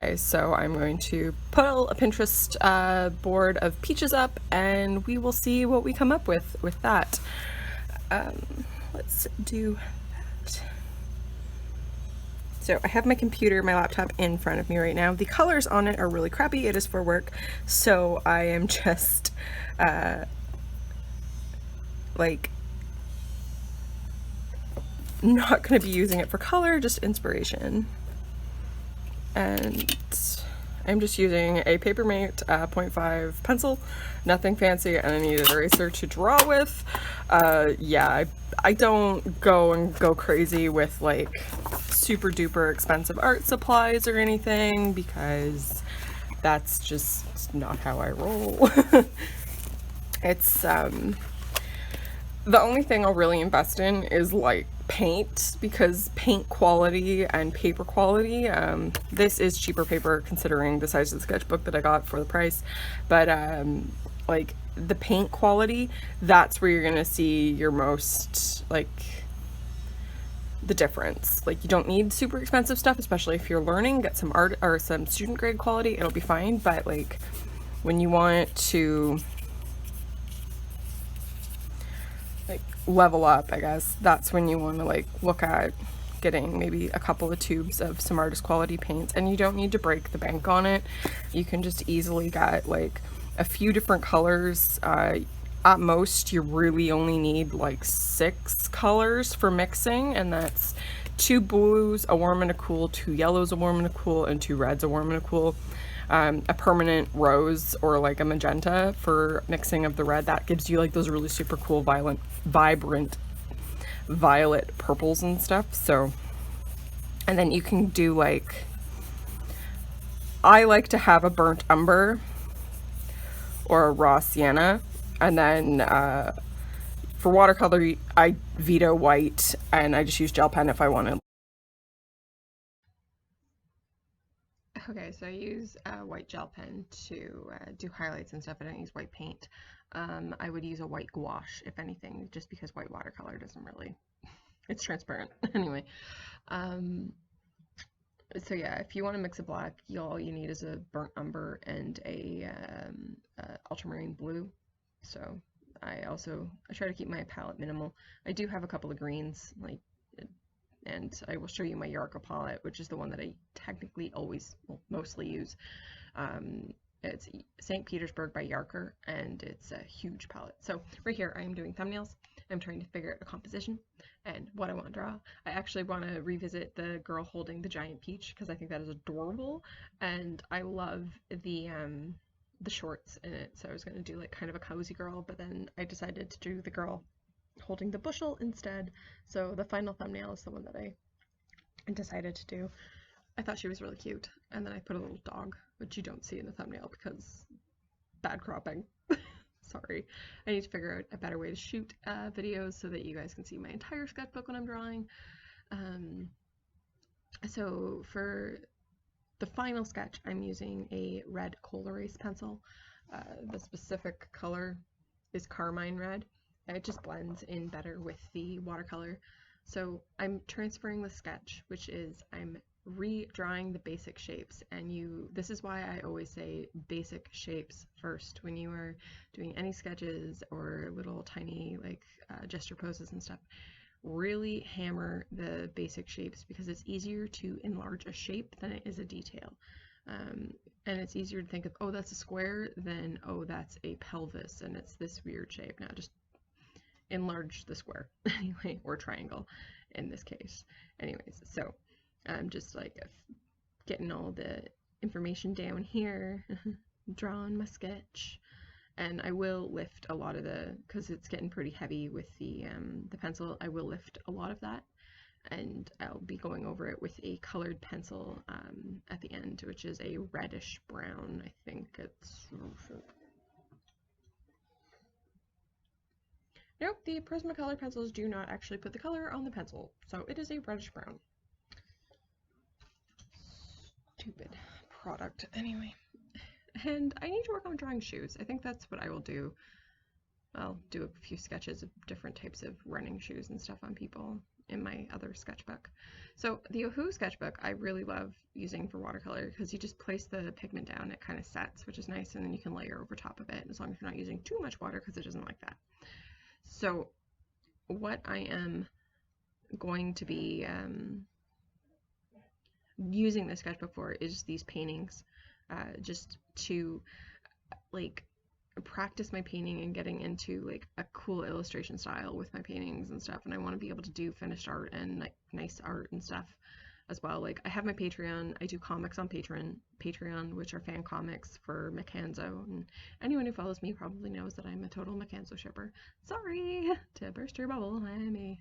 Okay, so I'm going to put a Pinterest board of peaches up, and we will see what we come up with that. Let's do that. So I have my computer, my laptop in front of me right now. The colors on it are really crappy. It is for work, so I am just like not going to be using it for color, just inspiration. And I'm just using a Papermate 0.5 pencil, nothing fancy, and I need an eraser to draw with. Yeah, I don't go crazy with like super duper expensive art supplies or anything, because that's just not how I roll. It's the only thing I'll really invest in is like paint, because paint quality and paper quality, this is cheaper paper considering the size of the sketchbook that I got for the price, but like the paint quality, that's where you're gonna see your most like the difference. Like, you don't need super expensive stuff, especially if you're learning. Get some art or some student grade quality, it'll be fine. But like when you want to like level up, I guess that's when you want to like look at getting maybe a couple of tubes of some artist quality paints, and you don't need to break the bank on it. You can just easily get like a few different colors. At most you really only need like 6 colors for mixing, and that's 2 blues, a warm and a cool, 2 yellows, a warm and a cool, and 2 reds, a warm and a cool. A permanent rose or like a magenta for mixing of the red. That gives you like those really super cool vibrant violet purples and stuff. So, and then you can do like, I like to have a burnt umber or a raw sienna, and then for watercolor I veto white, and I just use gel pen if I want to. Okay, so I use a white gel pen to do highlights and stuff. I don't use white paint. I would use a white gouache, if anything, just because white watercolor doesn't really, it's transparent. Anyway, so yeah, if you want to mix a black, all you need is a burnt umber and a ultramarine blue. So I try to keep my palette minimal. I do have a couple of greens, like, and I will show you my Yarka palette, which is the one that I technically mostly use. It's St. Petersburg by Yarker, and it's a huge palette. So right here, I am doing thumbnails. I'm trying to figure out a composition and what I want to draw. I actually want to revisit the girl holding the giant peach, because I think that is adorable, and I love the shorts in it. So I was going to do like kind of a cozy girl, but then I decided to do the girl holding the bushel instead. So the final thumbnail is the one that I decided to do. I thought she was really cute, and then I put a little dog, which you don't see in the thumbnail because bad cropping. Sorry. I need to figure out a better way to shoot videos so that you guys can see my entire sketchbook when I'm drawing. So for the final sketch, I'm using a red coal erase pencil. The specific color is carmine red. It just blends in better with the watercolor. So I'm transferring the sketch, which is I'm redrawing the basic shapes, and this is why I always say basic shapes first when you are doing any sketches or little tiny like gesture poses and stuff. Really hammer the basic shapes, because it's easier to enlarge a shape than it is a detail. And it's easier to think of, oh, that's a square, than, oh, that's a pelvis and it's this weird shape. Now just enlarge the square anyway, or triangle in this case. Anyways, so I'm just like getting all the information down here, drawing my sketch. And I will lift a lot of because it's getting pretty heavy with the pencil, I will lift a lot of that, and I'll be going over it with a colored pencil at the end, which is a reddish brown. I think it's... Nope, the Prismacolor pencils do not actually put the color on the pencil, so it is a reddish brown. Stupid product. Anyway. And I need to work on drawing shoes. I think that's what I will do. I'll do a few sketches of different types of running shoes and stuff on people. in my other sketchbook. So the Ohuhu Sketchbook I really love using for watercolor because you just place the pigment down, it kind of sets, which is nice, and then you can layer over top of it as long as you're not using too much water because it doesn't like that. So what I am going to be using the sketchbook for is these paintings, just to like practice my painting and getting into like a cool illustration style with my paintings and stuff. And I want to be able to do finished art and like nice art and stuff as well. Like I have my Patreon, I do comics on Patreon, which are fan comics for Macanzo, and anyone who follows me probably knows that I'm a total Macanzo shipper. Sorry to burst your bubble, I'm a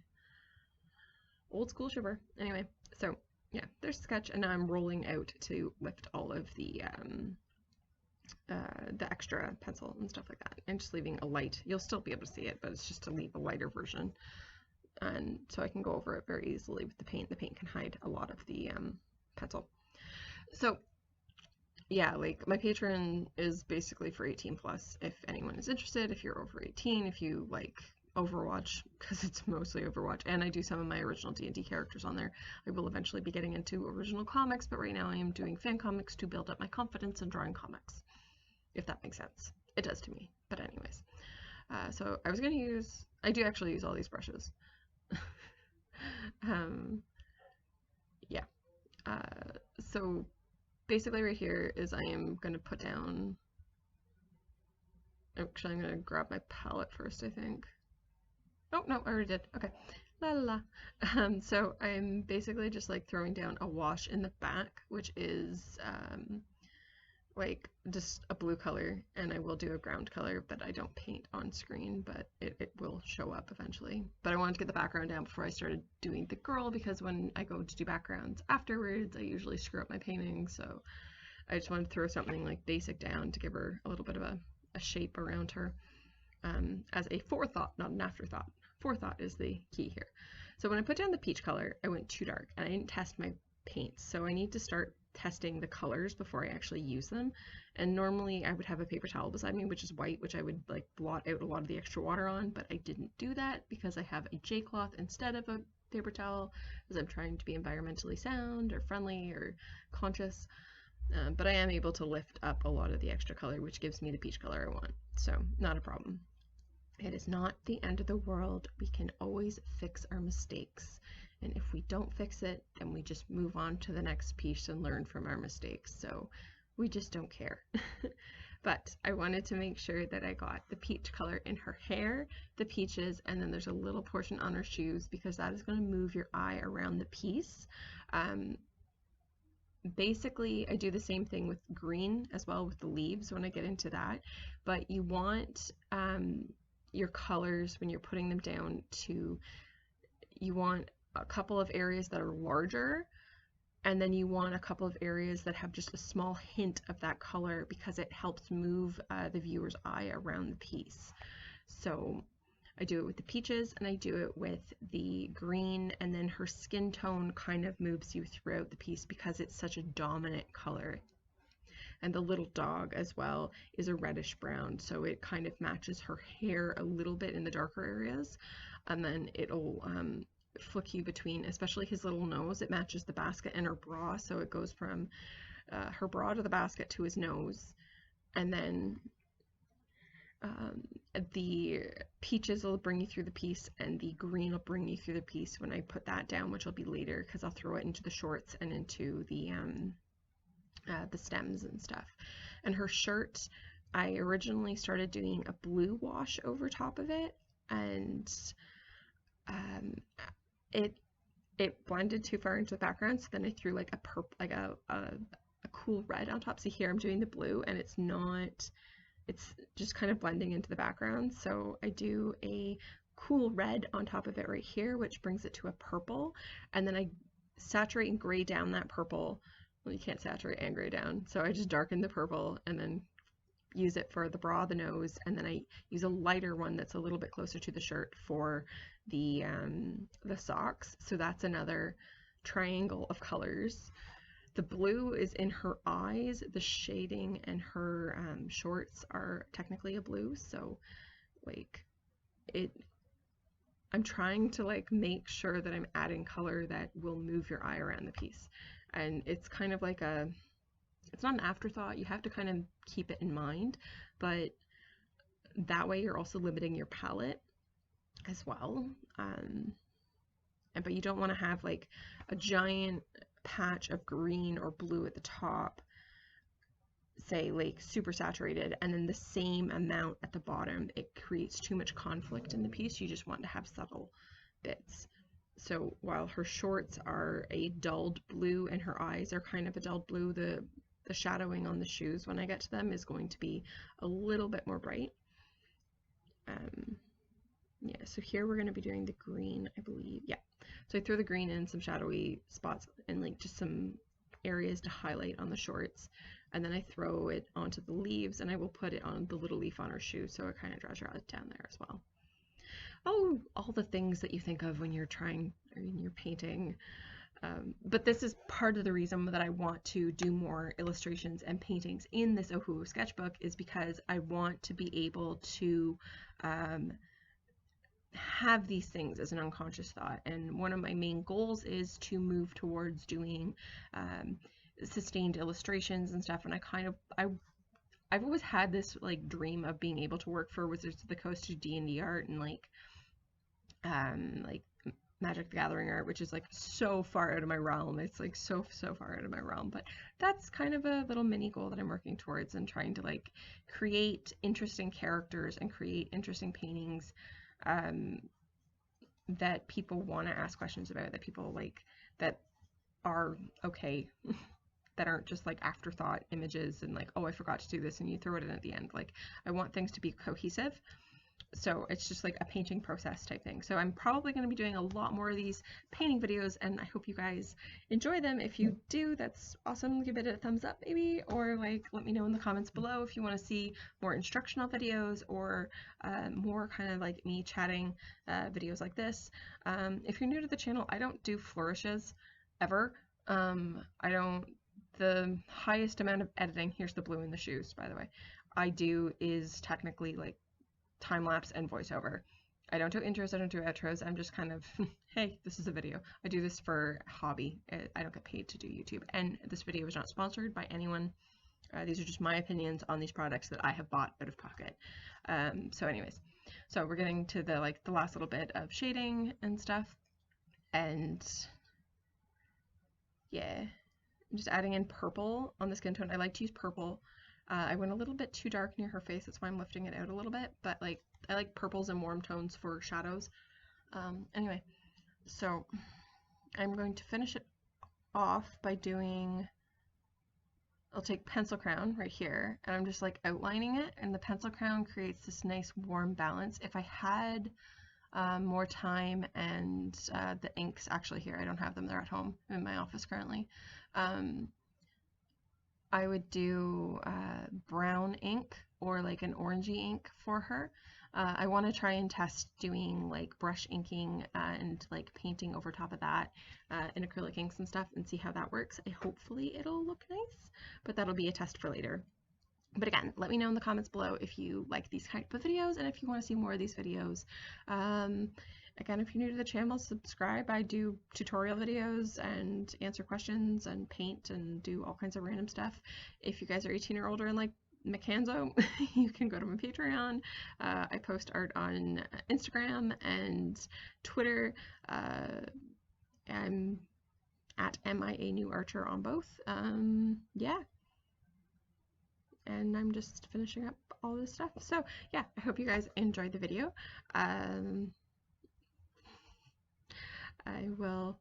old school shipper. Anyway, so yeah, there's a sketch, and now I'm rolling out to lift all of the extra pencil and stuff like that, and just leaving a light. You'll still be able to see it, but it's just to leave a lighter version, and so I can go over it very easily with the paint. The paint can hide a lot of the pencil. So yeah, like my Patreon is basically for 18 plus if anyone is interested. If you're over 18, if you like Overwatch, because it's mostly Overwatch, and I do some of my original D&D characters on there. I will eventually be getting into original comics, but right now I am doing fan comics to build up my confidence in drawing comics, if that makes sense. It does to me, but anyways. So I was going to use, I do actually use all these brushes. Yeah. So basically right here is I am going to put down, actually I'm going to grab my palette first, I think. Oh, no, I already did. Okay. La la la. So I'm basically just like throwing down a wash in the back, which is like just a blue color, and I will do a ground color that I don't paint on screen, but it will show up eventually. But I wanted to get the background down before I started doing the girl, because when I go to do backgrounds afterwards, I usually screw up my painting, so I just wanted to throw something like basic down to give her a little bit of a shape around her. As a forethought, not an afterthought. Forethought is the key here. So when I put down the peach color, I went too dark, and I didn't test my paints, so I need to start testing the colors before I actually use them. And normally I would have a paper towel beside me, which is white, which I would like blot out a lot of the extra water on, but I didn't do that because I have a J cloth instead of a paper towel, because I'm trying to be environmentally sound or friendly or conscious. But I am able to lift up a lot of the extra color, which gives me the peach color I want, so not a problem. It is not the end of the world. We can always fix our mistakes. And if we don't fix it, then we just move on to the next piece and learn from our mistakes. So we just don't care. But I wanted to make sure that I got the peach color in her hair, the peaches, and then there's a little portion on her shoes, because that is going to move your eye around the piece. Basically, I do the same thing with green as well with the leaves when I get into that. But you want your colors, when you're putting them down, you want a couple of areas that are larger, and then you want a couple of areas that have just a small hint of that color, because it helps move the viewer's eye around the piece. So I do it with the peaches, and I do it with the green, and then her skin tone kind of moves you throughout the piece because it's such a dominant color. And the little dog as well is a reddish brown, so it kind of matches her hair a little bit in the darker areas, and then it'll flick you between, especially his little nose. It matches the basket and her bra, so it goes from her bra to the basket to his nose, and then the peaches will bring you through the piece, and the green will bring you through the piece when I put that down, which will be later because I'll throw it into the shorts and into the stems and stuff. And her shirt, I originally started doing a blue wash over top of it, and it blended too far into the background, so then I threw like a purple, like a cool red on top. See here, I'm doing the blue, and it's just kind of blending into the background. So I do a cool red on top of it right here, which brings it to a purple, and then I saturate and gray down that purple. Well, you can't saturate and gray down, so I just darken the purple and then use it for the bra, the nose, and then I use a lighter one that's a little bit closer to the shirt for the socks. So that's another triangle of colors. The blue is in her eyes. The shading and her shorts are technically a blue, so like I'm trying to like make sure that I'm adding color that will move your eye around the piece. And it's kind of like it's not an afterthought. You have to kind of keep it in mind, but that way you're also limiting your palette as well. But you don't want to have like a giant patch of green or blue at the top, say like super saturated, and then the same amount at the bottom. It creates too much conflict in the piece. You just want to have subtle bits. So while her shorts are a dulled blue and her eyes are kind of a dulled blue, the shadowing on the shoes when I get to them is going to be a little bit more bright. Yeah, so here we're going to be doing the green, I believe. Yeah, so I throw the green in some shadowy spots and like just some areas to highlight on the shorts, and then I throw it onto the leaves, and I will put it on the little leaf on her shoe, so it kind of draws her out down there as well. Oh, all the things that you think of when you're painting. But this is part of the reason that I want to do more illustrations and paintings in this Ohuhu sketchbook, is because I want to be able to have these things as an unconscious thought. And one of my main goals is to move towards doing sustained illustrations and stuff. And I've always had this like dream of being able to work for Wizards of the Coast to D&D art and like Magic the Gathering art, which is like so far out of my realm. It's like so far out of my realm, but that's kind of a little mini goal that I'm working towards, and trying to like create interesting characters and create interesting paintings that people want to ask questions about, that people like, that are okay, that aren't just like afterthought images and like, oh, I forgot to do this, and you throw it in at the end. Like, I want things to be cohesive. So it's just like a painting process type thing. So I'm probably going to be doing a lot more of these painting videos, and I hope you guys enjoy them. If you do, that's awesome. Give it a thumbs up maybe, or like let me know in the comments below if you want to see more instructional videos, or more kind of like me chatting videos like this. If you're new to the channel, I don't do flourishes ever. The highest amount of editing, here's the blue in the shoes, by the way, I do is technically like time-lapse and voiceover. I don't do intros, I don't do outros. I'm just kind of, hey, this is a video. I do this for hobby. I don't get paid to do YouTube. And this video is not sponsored by anyone. These are just my opinions on these products that I have bought out of pocket. So anyways, so we're getting to the last little bit of shading and stuff. And yeah, I'm just adding in purple on the skin tone. I like to use purple. I went a little bit too dark near her face, that's why I'm lifting it out a little bit, but like I like purples and warm tones for shadows. Anyway, so I'm going to finish it off by doing, I'll take pencil crown right here, and I'm just like outlining it, and the pencil crown creates this nice warm balance. If I had more time and the inks actually here, I don't have them, they're at home in my office currently. I would do brown ink or like an orangey ink for her. I want to try and test doing like brush inking and like painting over top of that in acrylic inks and stuff, and see how that works. Hopefully it'll look nice, but that'll be a test for later. But again, let me know in the comments below if you like these type of videos and if you want to see more of these videos. Again, if you're new to the channel, subscribe. I do tutorial videos and answer questions and paint and do all kinds of random stuff. If you guys are 18 or older and like Macanzo, you can go to my Patreon. I post art on Instagram and Twitter. I'm at MIA New Archer on both. Yeah. And I'm just finishing up all this stuff. So yeah, I hope you guys enjoyed the video. I will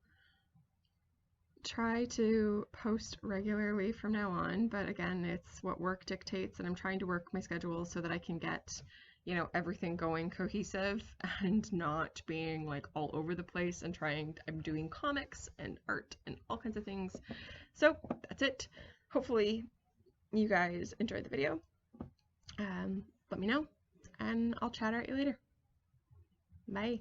try to post regularly from now on, but again, it's what work dictates, and I'm trying to work my schedule so that I can get, you know, everything going cohesive and not being like all over the place, and I'm doing comics and art and all kinds of things. So that's it. Hopefully you guys enjoyed the video. Let me know, and I'll chat at you later. Bye.